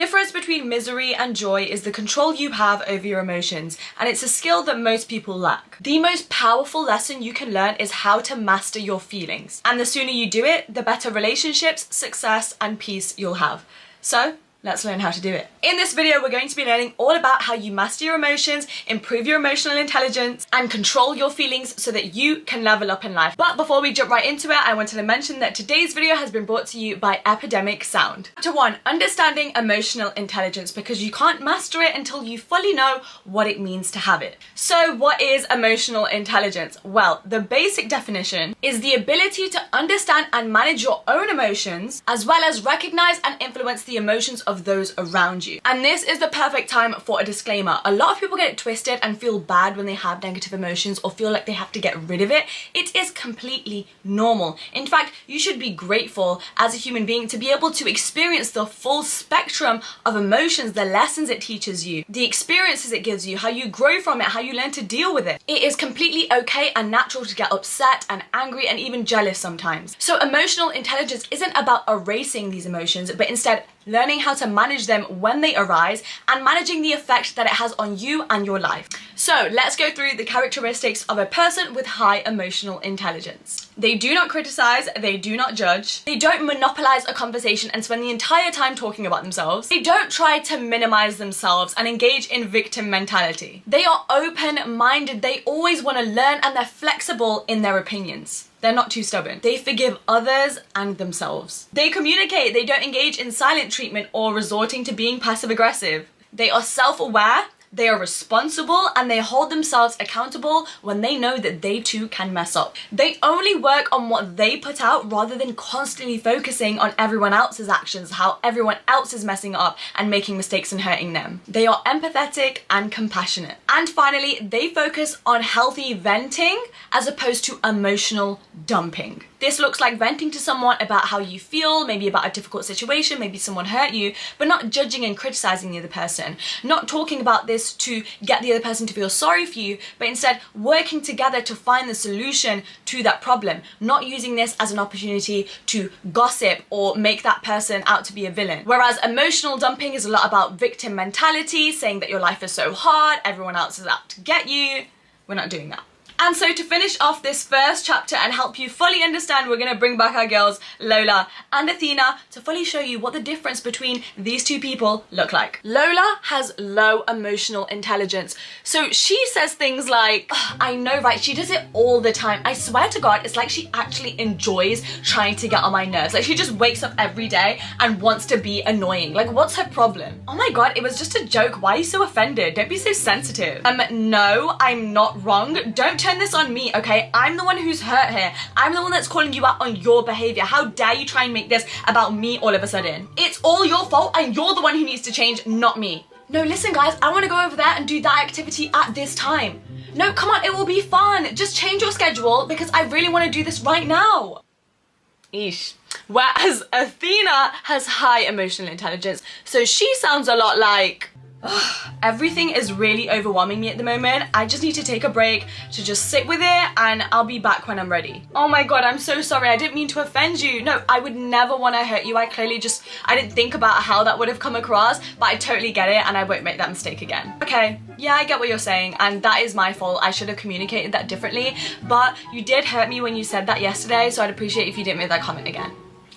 The difference between misery and joy is the control you have over your emotions, and it's a skill that most people lack. The most powerful lesson you can learn is how to master your feelings, and the sooner you do it, the better relationships, success, and peace you'll have. So, let's learn how to do it. In this video, we're going to be learning all about how you master your emotions, improve your emotional intelligence, and control your feelings so that you can level up in life. But before we jump right into it, I wanted to mention that today's video has been brought to you by Epidemic Sound. Chapter 1, understanding emotional intelligence, because you can't master it until you fully know what it means to have it. So what is emotional intelligence? Well, the basic definition is the ability to understand and manage your own emotions, as well as recognize and influence the emotions of those around you. And this is the perfect time for a disclaimer. A lot of people get it twisted and feel bad when they have negative emotions or feel like they have to get rid of it. It is completely normal. In fact, you should be grateful as a human being to be able to experience the full spectrum of emotions, the lessons it teaches you, the experiences it gives you, how you grow from it, how you learn to deal with it. It is completely okay and natural to get upset and angry and even jealous sometimes. So emotional intelligence isn't about erasing these emotions, but instead learning how to manage them when they arise and managing the effect that it has on you and your life. So let's go through the characteristics of a person with high emotional intelligence. They do not criticize, they do not judge, they don't monopolize a conversation and spend the entire time talking about themselves, they don't try to minimize themselves and engage in victim mentality. They are open-minded, they always want to learn, and they're flexible in their opinions. They're not too stubborn. They forgive others and themselves. They communicate, they don't engage in silent treatment or resorting to being passive-aggressive. They are self-aware, they are responsible, and they hold themselves accountable when they know that they too can mess up. They only work on what they put out rather than constantly focusing on everyone else's actions, how everyone else is messing up and making mistakes and hurting them. They are empathetic and compassionate. And finally, they focus on healthy venting as opposed to emotional dumping. This looks like venting to someone about how you feel, maybe about a difficult situation, maybe someone hurt you, but not judging and criticizing the other person. Not talking about this to get the other person to feel sorry for you, but instead working together to find the solution to that problem. Not using this as an opportunity to gossip or make that person out to be a villain. Whereas emotional dumping is a lot about victim mentality, saying that your life is so hard, everyone else is out to get you. We're not doing that. And so to finish off this first chapter and help you fully understand, we're going to bring back our girls Lola and Athena to fully show you what the difference between these two people look like. Lola has low emotional intelligence. So she says things like, I know, right? She does it all the time. I swear to God, it's like she actually enjoys trying to get on my nerves. Like she just wakes up every day and wants to be annoying. Like what's her problem? Oh my God, it was just a joke. Why are you so offended? Don't be so sensitive. No, I'm not wrong. Don't turn this on me, okay? I'm the one who's hurt here. I'm the one that's calling you out on your behavior. How dare you try and make this about me all of a sudden? It's all your fault and you're the one who needs to change, not me. No, listen guys, I want to go over there and do that activity at this time. No, come on, it will be fun. Just change your schedule because I really want to do this right now. Eesh. Whereas Athena has high emotional intelligence, so she sounds a lot like, everything is really overwhelming me at the moment. I just need to take a break to just sit with it and I'll be back when I'm ready. Oh my God, I'm so sorry. I didn't mean to offend you. No, I would never want to hurt you. I didn't think about how that would have come across, but I totally get it and I won't make that mistake again. Okay, yeah, I get what you're saying and that is my fault. I should have communicated that differently, but you did hurt me when you said that yesterday, so I'd appreciate if you didn't make that comment again.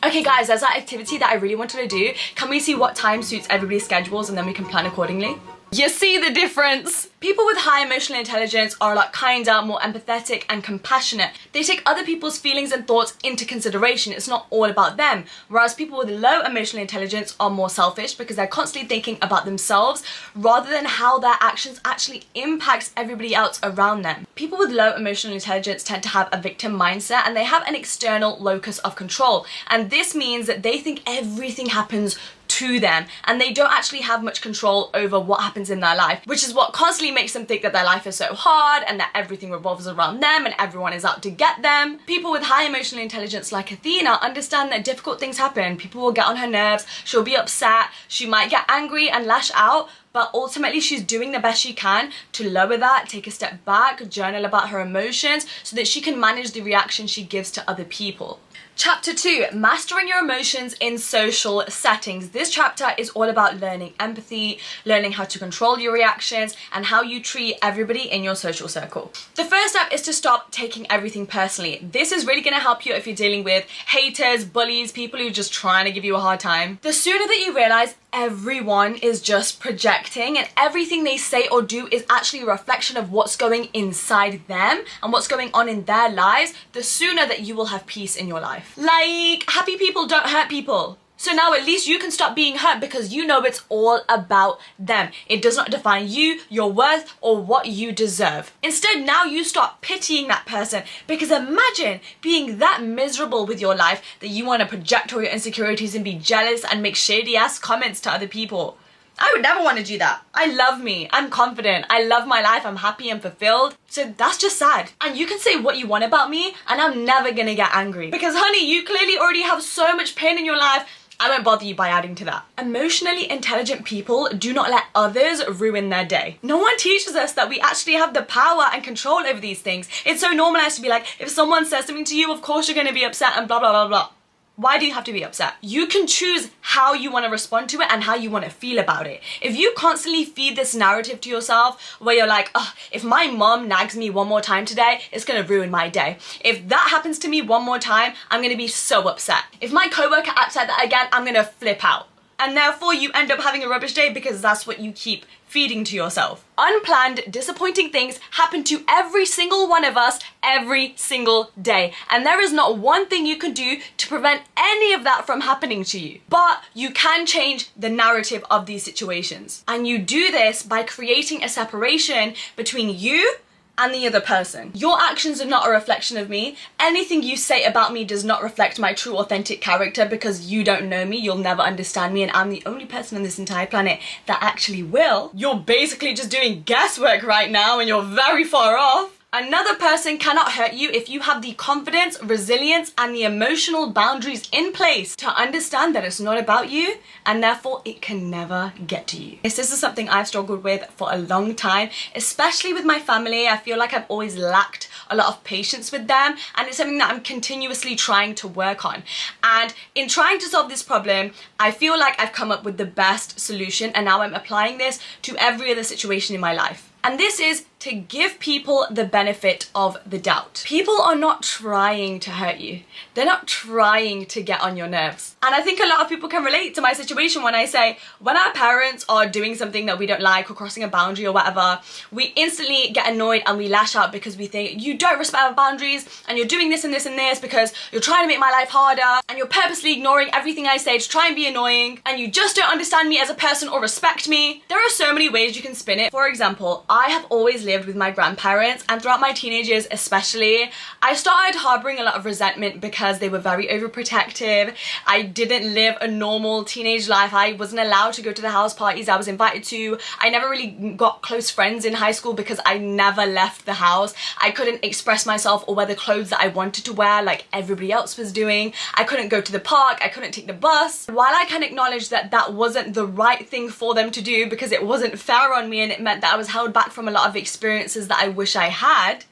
Okay guys, there's that activity that I really wanted to do. Can we see what time suits everybody's schedules and then we can plan accordingly? You see the difference? People with high emotional intelligence are a lot kinder, more empathetic and compassionate. They take other people's feelings and thoughts into consideration. It's not all about them. Whereas people with low emotional intelligence are more selfish because they're constantly thinking about themselves rather than how their actions actually impacts everybody else around them. People with low emotional intelligence tend to have a victim mindset and they have an external locus of control. And this means that they think everything happens to them and they don't actually have much control over what happens in their life, which is what constantly makes them think that their life is so hard and that everything revolves around them and everyone is out to get them. People with high emotional intelligence like Athena understand that difficult things happen. People will get on her nerves, she'll be upset, she might get angry and lash out, but ultimately she's doing the best she can to lower that, take a step back, journal about her emotions so that she can manage the reaction she gives to other people. Chapter 2, Mastering Your Emotions in Social Settings. This chapter is all about learning empathy, learning how to control your reactions, and how you treat everybody in your social circle. The first step is to stop taking everything personally. This is really going to help you if you're dealing with haters, bullies, people who are just trying to give you a hard time. The sooner that you realize everyone is just projecting and everything they say or do is actually a reflection of what's going inside them and what's going on in their lives, the sooner that you will have peace in your life. Like, happy people don't hurt people. So now at least you can stop being hurt because you know it's all about them. It does not define you, your worth, or what you deserve. Instead, now you start pitying that person, because imagine being that miserable with your life that you want to project all your insecurities and be jealous and make shady ass comments to other people. I would never want to do that. I love me, I'm confident, I love my life, I'm happy and fulfilled. So that's just sad. And you can say what you want about me and I'm never gonna get angry. Because honey, you clearly already have so much pain in your life, I won't bother you by adding to that. Emotionally intelligent people do not let others ruin their day. No one teaches us that we actually have the power and control over these things. It's so normalized to be like, if someone says something to you, of course you're gonna be upset and blah, blah, blah, blah. Why do you have to be upset? You can choose how you want to respond to it and how you want to feel about it. If you constantly feed this narrative to yourself where you're like, oh, if my mom nags me one more time today, it's going to ruin my day. If that happens to me one more time, I'm going to be so upset. If my coworker acts like that again, I'm going to flip out. And therefore you end up having a rubbish day because that's what you keep feeding to yourself. Unplanned, disappointing things happen to every single one of us every single day. And there is not one thing you can do to prevent any of that from happening to you. But you can change the narrative of these situations. And you do this by creating a separation between you and the other person. Your actions are not a reflection of me. Anything you say about me does not reflect my true authentic character because you don't know me, you'll never understand me, and I'm the only person on this entire planet that actually will. You're basically just doing guesswork right now and you're very far off. Another person cannot hurt you if you have the confidence, resilience, and the emotional boundaries in place to understand that it's not about you and therefore it can never get to you. This is something I've struggled with for a long time, especially with my family. I feel like I've always lacked a lot of patience with them, and it's something that I'm continuously trying to work on. And in trying to solve this problem, I feel like I've come up with the best solution, and now I'm applying this to every other situation in my life. And this is to give people the benefit of the doubt. People are not trying to hurt you. They're not trying to get on your nerves. And I think a lot of people can relate to my situation when I say, when our parents are doing something that we don't like or crossing a boundary or whatever, we instantly get annoyed and we lash out because we think, you don't respect my boundaries and you're doing this and this and this because you're trying to make my life harder and you're purposely ignoring everything I say to try and be annoying and you just don't understand me as a person or respect me. There are so many ways you can spin it. For example, I have always lived with my grandparents, and throughout my teenage years especially, I started harboring a lot of resentment because they were very overprotective. I didn't live a normal teenage life. I wasn't allowed to go to the house parties I was invited to. I never really got close friends in high school because I never left the house. I couldn't express myself or wear the clothes that I wanted to wear like everybody else was doing. I couldn't go to the park. I couldn't take the bus. While I can acknowledge that that wasn't the right thing for them to do because it wasn't fair on me and it meant that I was held back from a lot of experiences that I wish I had,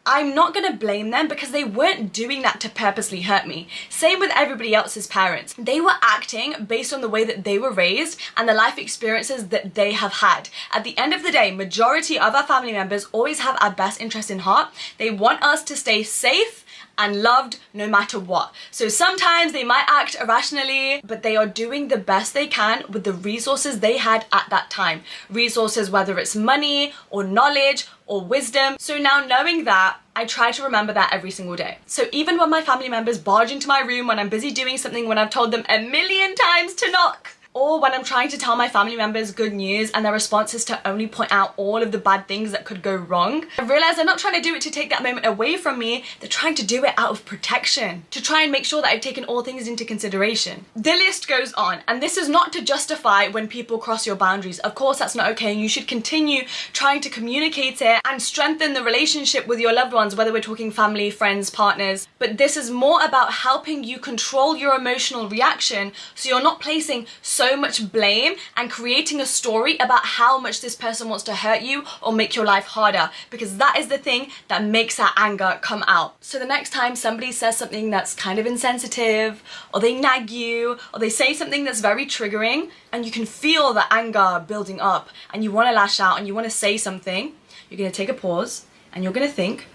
I'm not gonna blame them because they weren't doing that to purposely hurt me. Same with everybody else's parents. They were acting based on the way that they were raised and the life experiences that they have had. At the end of the day, majority of our family members always have our best interest in heart. They want us to stay safe and loved no matter what. So sometimes they might act irrationally, but they are doing the best they can with the resources they had at that time. Resources, whether it's money or knowledge or wisdom. So now knowing that, I try to remember that every single day. So even when my family members barge into my room when I'm busy doing something, when I've told them a million times to knock, or when I'm trying to tell my family members good news and their response is to only point out all of the bad things that could go wrong, I realize they're not trying to do it to take that moment away from me, they're trying to do it out of protection, to try and make sure that I've taken all things into consideration. The list goes on, and this is not to justify when people cross your boundaries. Of course that's not okay, and you should continue trying to communicate it and strengthen the relationship with your loved ones, whether we're talking family, friends, partners. But this is more about helping you control your emotional reaction so you're not placing so so much blame and creating a story about how much this person wants to hurt you or make your life harder, because that is the thing that makes that anger come out. So the next time somebody says something that's kind of insensitive, or they nag you, or they say something that's very triggering, and you can feel the anger building up and you want to lash out and you want to say something, you're going to take a pause and you're going to think,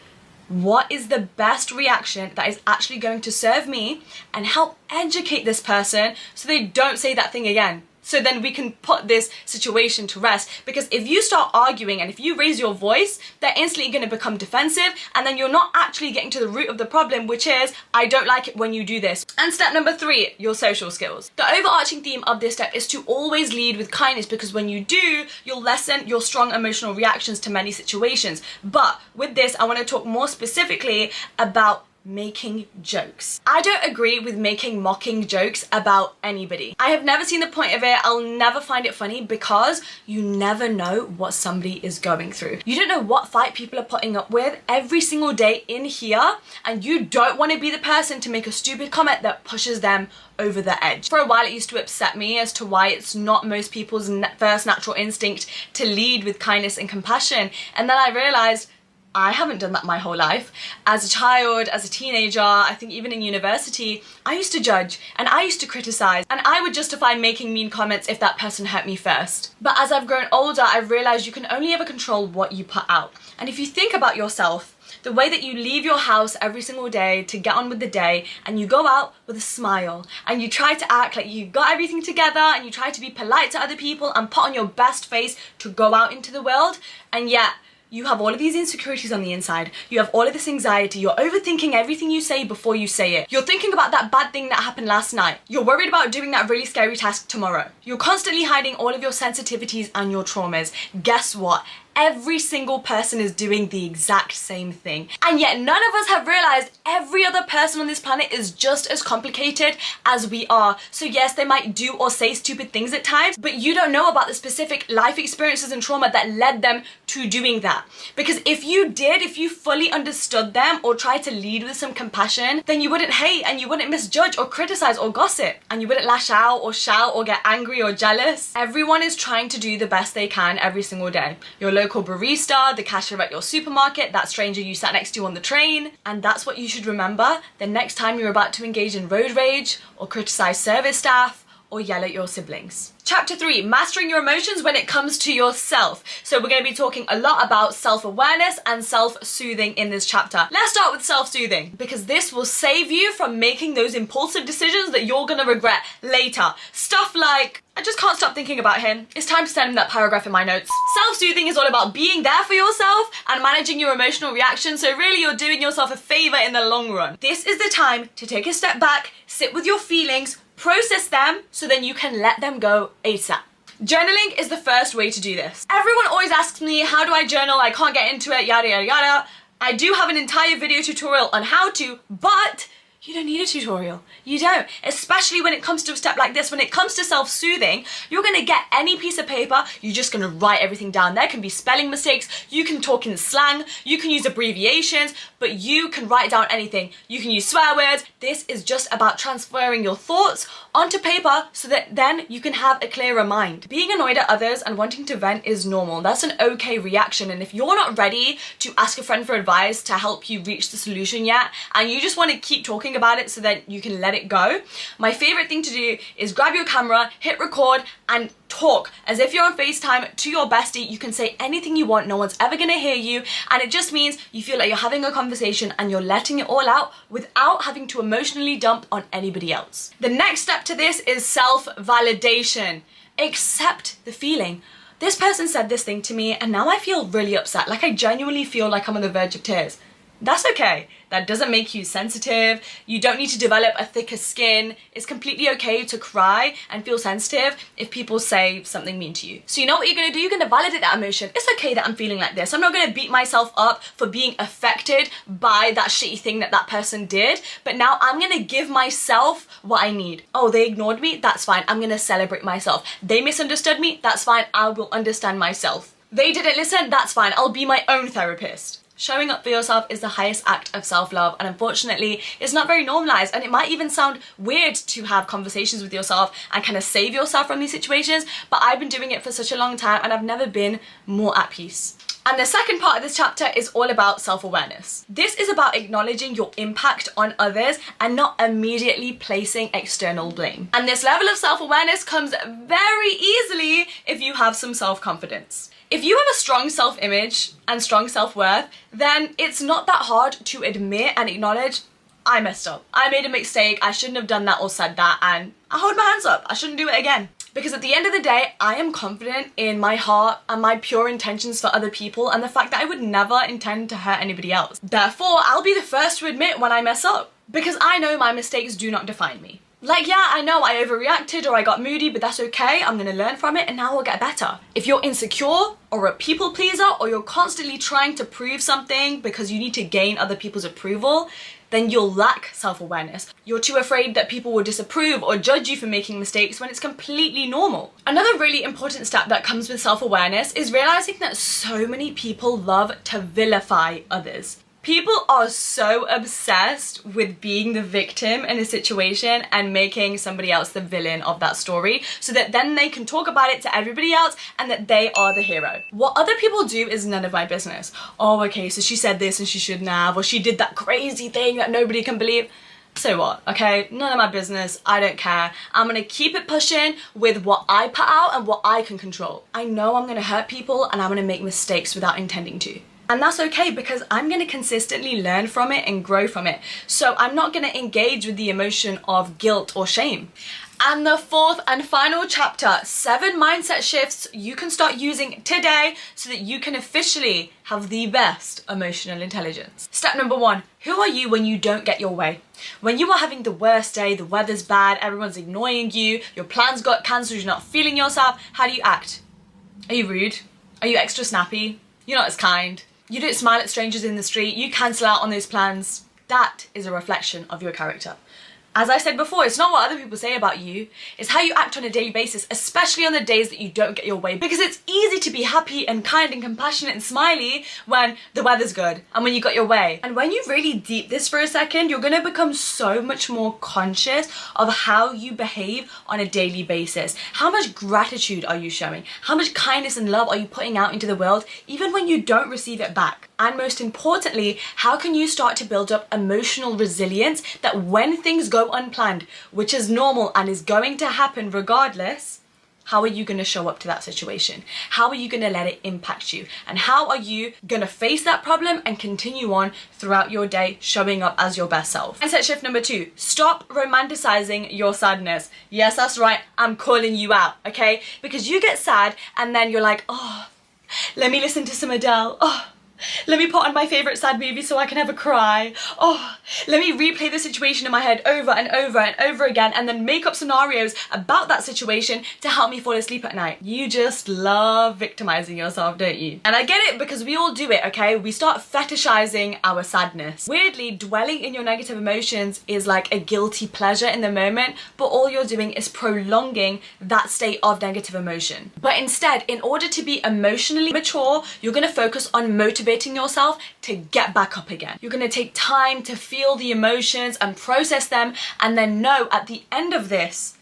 what is the best reaction that is actually going to serve me and help educate this person so they don't say that thing again? So then we can put this situation to rest, because if you start arguing and if you raise your voice, they're instantly going to become defensive, and then you're not actually getting to the root of the problem, which is, I don't like it when you do this. And step number 3, your social skills. The overarching theme of this step is to always lead with kindness, because when you do, you'll lessen your strong emotional reactions to many situations. But with this, I want to talk more specifically about making jokes. I don't agree with making mocking jokes about anybody. I have never seen the point of it. I'll never find it funny, because you never know what somebody is going through. You don't know what fight people are putting up with every single day in here, and you don't want to be the person to make a stupid comment that pushes them over the edge. For a while it used to upset me as to why it's not most people's first natural instinct to lead with kindness and compassion, and then I realized I haven't done that my whole life. As a child, as a teenager, I think even in university, I used to judge and I used to criticize, and I would justify making mean comments if that person hurt me first. But as I've grown older, I've realized you can only ever control what you put out. And if you think about yourself, the way that you leave your house every single day to get on with the day, and you go out with a smile and you try to act like you got everything together and you try to be polite to other people and put on your best face to go out into the world, and yet you have all of these insecurities on the inside. You have all of this anxiety. You're overthinking everything you say before you say it. You're thinking about that bad thing that happened last night. You're worried about doing that really scary task tomorrow. You're constantly hiding all of your sensitivities and your traumas. Guess what? Every single person is doing the exact same thing. And yet none of us have realized every other person on this planet is just as complicated as we are. So yes, they might do or say stupid things at times, but you don't know about the specific life experiences and trauma that led them to doing that. Because if you did, if you fully understood them or tried to lead with some compassion, then you wouldn't hate and you wouldn't misjudge or criticize or gossip. And you wouldn't lash out or shout or get angry or jealous. Everyone is trying to do the best they can every single day. Your local barista, the cashier at your supermarket, that stranger you sat next to on the train. And that's what you should remember the next time you're about to engage in road rage or criticize service staff or yell at your siblings. Chapter 3, mastering your emotions when it comes to yourself. So we're going to be talking a lot about self-awareness and self-soothing in this chapter. Let's start with self-soothing, because this will save you from making those impulsive decisions that you're going to regret later. Stuff like, I just can't stop thinking about him. It's time to send him that paragraph in my notes. Self-soothing is all about being there for yourself and managing your emotional reactions, so really you're doing yourself a favor in the long run. This is the time to take a step back, sit with your feelings, process them, so then you can let them go ASAP. Journaling is the first way to do this. Everyone always asks me, how do I journal? I can't get into it, yada yada yada. I do have an entire video tutorial on how to, but you don't need a tutorial. You don't. Especially when it comes to a step like this. When it comes to self-soothing, you're going to get any piece of paper, you're just going to write everything down. There can be spelling mistakes, you can talk in slang, you can use abbreviations, but you can write down anything. You can use swear words. This is just about transferring your thoughts onto paper so that then you can have a clearer mind. Being annoyed at others and wanting to vent is normal. That's an okay reaction. And if you're not ready to ask a friend for advice to help you reach the solution yet, and you just want to keep talking about it so that you can let it go, my favorite thing to do is grab your camera, hit record, and talk as if you're on FaceTime to your bestie. You can say anything you want, no one's ever gonna hear you, and it just means you feel like you're having a conversation and you're letting it all out without having to emotionally dump on anybody else. The next step to this is self-validation. Accept the feeling. This person said this thing to me and now I feel really upset, like I genuinely feel like I'm on the verge of tears. That's okay. That doesn't make you sensitive. You don't need to develop a thicker skin. It's completely okay to cry and feel sensitive if people say something mean to you. So you know what you're gonna do? You're gonna validate that emotion. It's okay that I'm feeling like this. I'm not gonna beat myself up for being affected by that shitty thing that that person did, but now I'm gonna give myself what I need. Oh, they ignored me? That's fine. I'm gonna celebrate myself. They misunderstood me? That's fine. I will understand myself. They didn't listen? That's fine. I'll be my own therapist. Showing up for yourself is the highest act of self-love, and unfortunately it's not very normalized, and it might even sound weird to have conversations with yourself and kind of save yourself from these situations, but I've been doing it for such a long time and I've never been more at peace. And the second part of this chapter is all about self-awareness. This is about acknowledging your impact on others and not immediately placing external blame. And this level of self-awareness comes very easily if you have some self-confidence. If you have a strong self-image and strong self-worth, then it's not that hard to admit and acknowledge, I messed up. I made a mistake, I shouldn't have done that or said that, and I hold my hands up, I shouldn't do it again. Because at the end of the day, I am confident in my heart and my pure intentions for other people and the fact that I would never intend to hurt anybody else. Therefore, I'll be the first to admit when I mess up, because I know my mistakes do not define me. Like, yeah, I know I overreacted or I got moody, but that's okay. I'm gonna learn from it and now I'll get better. If you're insecure or a people pleaser, or you're constantly trying to prove something because you need to gain other people's approval, then you'll lack self-awareness. You're too afraid that people will disapprove or judge you for making mistakes when it's completely normal. Another really important step that comes with self-awareness is realizing that so many people love to vilify others. People are so obsessed with being the victim in a situation and making somebody else the villain of that story so that then they can talk about it to everybody else and that they are the hero. What other people do is none of my business. Oh, okay, so she said this and she shouldn't have, or she did that crazy thing that nobody can believe. So what, okay? None of my business, I don't care. I'm gonna keep it pushing with what I put out and what I can control. I know I'm gonna hurt people and I'm gonna make mistakes without intending to. And that's okay because I'm gonna consistently learn from it and grow from it. So I'm not gonna engage with the emotion of guilt or shame. And the fourth and final chapter, 7 mindset shifts you can start using today so that you can officially have the best emotional intelligence. Step number 1, who are you when you don't get your way? When you are having the worst day, the weather's bad, everyone's ignoring you, your plans got cancelled, you're not feeling yourself, how do you act? Are you rude? Are you extra snappy? You're not as kind? You don't smile at strangers in the street, you cancel out on those plans. That is a reflection of your character. As I said before, it's not what other people say about you, it's how you act on a daily basis, especially on the days that you don't get your way. Because it's easy to be happy and kind and compassionate and smiley when the weather's good and when you got your way. And when you really deep this for a second, you're gonna become so much more conscious of how you behave on a daily basis. How much gratitude are you showing? How much kindness and love are you putting out into the world, even when you don't receive it back? And most importantly, how can you start to build up emotional resilience that when things go unplanned, which is normal and is going to happen regardless, how are you going to show up to that situation? How are you going to let it impact you? And how are you going to face that problem and continue on throughout your day showing up as your best self? Mindset shift number 2, stop romanticizing your sadness. Yes, that's right, I'm calling you out, okay? Because you get sad and then you're like, oh, let me listen to some Adele. Oh, let me put on my favourite sad movie so I can have a cry. Oh, let me replay the situation in my head over and over and over again and then make up scenarios about that situation to help me fall asleep at night. You just love victimizing yourself, don't you? And I get it because we all do it, okay? We start fetishizing our sadness. Weirdly, dwelling in your negative emotions is like a guilty pleasure in the moment, but all you're doing is prolonging that state of negative emotion. But instead, in order to be emotionally mature, you're gonna focus on motivating yourself to get back up again. You're gonna take time to feel the emotions and process them and then know at the end of this,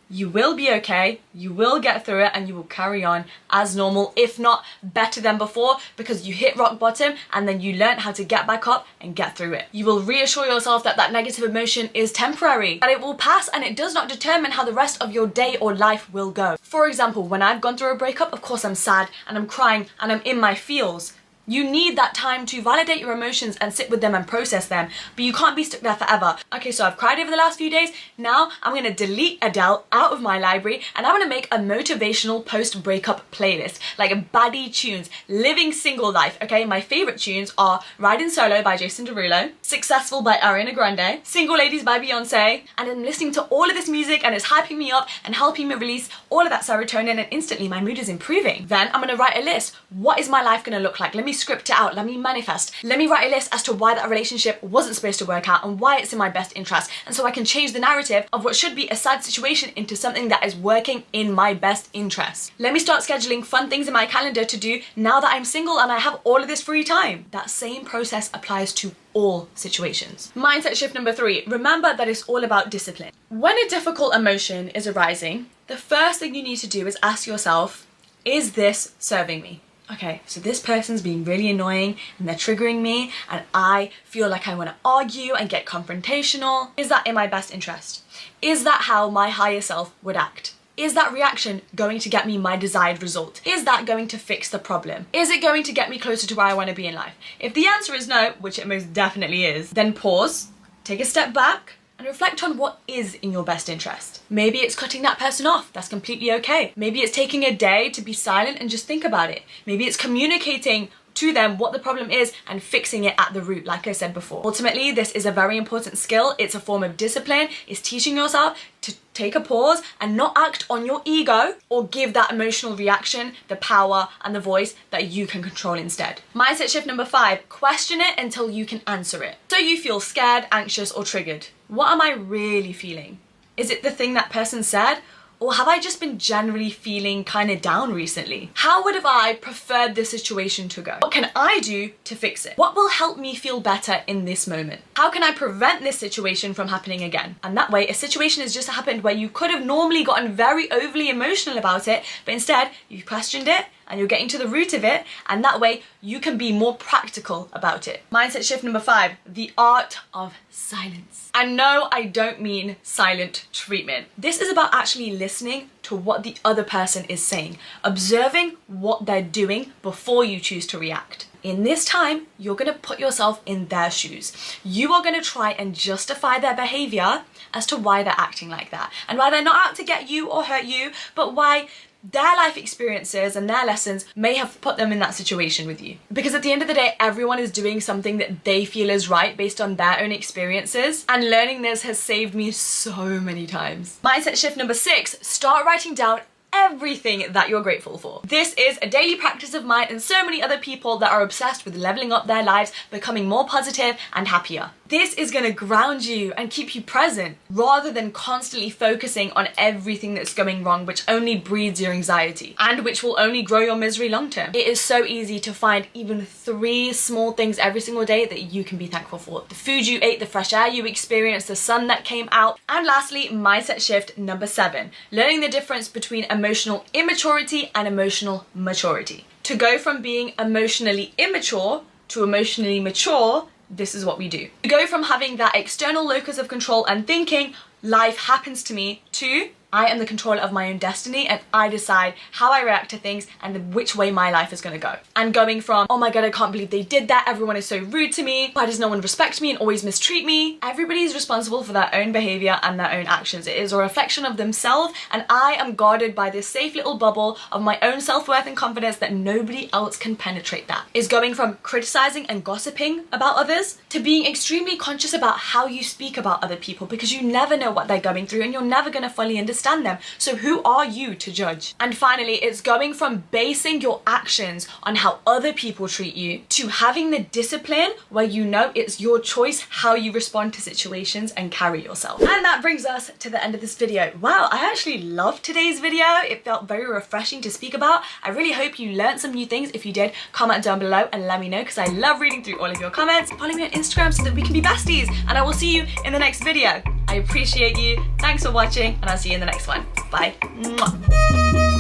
you will be okay, you will get through it and you will carry on as normal, if not better than before, because you hit rock bottom and then you learn how to get back up and get through it. You will reassure yourself that that negative emotion is temporary, that it will pass and it does not determine how the rest of your day or life will go. For example, when I've gone through a breakup, of course I'm sad and I'm crying and I'm in my feels. You need that time to validate your emotions and sit with them and process them, but you can't be stuck there forever. Okay, so I've cried over the last few days. Now I'm gonna delete Adele out of my library and I'm gonna make a motivational post-breakup playlist, like baddie tunes, living single life, okay? My favorite tunes are Riding Solo by Jason Derulo, Successful by Ariana Grande, Single Ladies by Beyonce, and I'm listening to all of this music and it's hyping me up and helping me release all of that serotonin and instantly my mood is improving. Then I'm gonna write a list. What is my life gonna look like? Let me me script it out, let me manifest, let me write a list as to why that relationship wasn't supposed to work out and why it's in my best interest, and so I can change the narrative of what should be a sad situation into something that is working in my best interest. Let me start scheduling fun things in my calendar to do now that I'm single and I have all of this free time. That same process applies to all situations. Mindset shift number 3, remember that it's all about discipline. When a difficult emotion is arising, the first thing you need to do is ask yourself, is this serving me? Okay, so this person's being really annoying and they're triggering me and I feel like I want to argue and get confrontational. Is that in my best interest? Is that how my higher self would act? Is that reaction going to get me my desired result? Is that going to fix the problem? Is it going to get me closer to where I want to be in life? If the answer is no, which it most definitely is, then pause, take a step back, and reflect on what is in your best interest. Maybe it's cutting that person off, that's completely okay. Maybe it's taking a day to be silent and just think about it. Maybe it's communicating to them what the problem is and fixing it at the root, like I said before. Ultimately, this is a very important skill. It's a form of discipline. It's teaching yourself to take a pause and not act on your ego or give that emotional reaction the power and the voice that you can control instead. Mindset shift number 5, question it until you can answer it. So you feel scared, anxious, or triggered. What am I really feeling? Is it the thing that person said? Or have I just been generally feeling kind of down recently? How would have I preferred the situation to go? What can I do to fix it? What will help me feel better in this moment? How can I prevent this situation from happening again? And that way, a situation has just happened where you could have normally gotten very overly emotional about it, but instead you questioned it and you're getting to the root of it, and that way you can be more practical about it. Mindset shift number 5, the art of silence. And no, I don't mean silent treatment. This is about actually listening to what the other person is saying, observing what they're doing before you choose to react. In this time, you're gonna put yourself in their shoes. You are gonna try and justify their behavior as to why they're acting like that, and why they're not out to get you or hurt you, but why their life experiences and their lessons may have put them in that situation with you. Because at the end of the day, everyone is doing something that they feel is right based on their own experiences, and learning this has saved me so many times. Mindset shift number 6, start writing down everything that you're grateful for. This is a daily practice of mine and so many other people that are obsessed with leveling up their lives, becoming more positive and happier. This is going to ground you and keep you present rather than constantly focusing on everything that's going wrong, which only breeds your anxiety and which will only grow your misery long term. It is so easy to find even 3 small things every single day that you can be thankful for. The food you ate, the fresh air you experienced, the sun that came out. And lastly, mindset shift number 7, learning the difference between emotional immaturity and emotional maturity. To go from being emotionally immature to emotionally mature, this is what we do. We go from having that external locus of control and thinking life happens to me to I am the controller of my own destiny and I decide how I react to things and which way my life is going to go. And going from, oh my god, I can't believe they did that, everyone is so rude to me, why does no one respect me and always mistreat me? Everybody is responsible for their own behavior and their own actions. It is a reflection of themselves, and I am guarded by this safe little bubble of my own self-worth and confidence that nobody else can penetrate that. Is going from criticizing and gossiping about others to being extremely conscious about how you speak about other people, because you never know what they're going through and you're never going to fully understand them. So who are you to judge? And finally, it's going from basing your actions on how other people treat you to having the discipline where you know it's your choice how you respond to situations and carry yourself. And that brings us to the end of this video. Wow, I actually loved today's video. It felt very refreshing to speak about. I really hope you learned some new things. If you did, comment down below and let me know, because I love reading through all of your comments. Follow me on Instagram so that we can be besties, and I will see you in the next video. I appreciate you. Thanks for watching, and I'll see you in the next one. Bye. Mwah.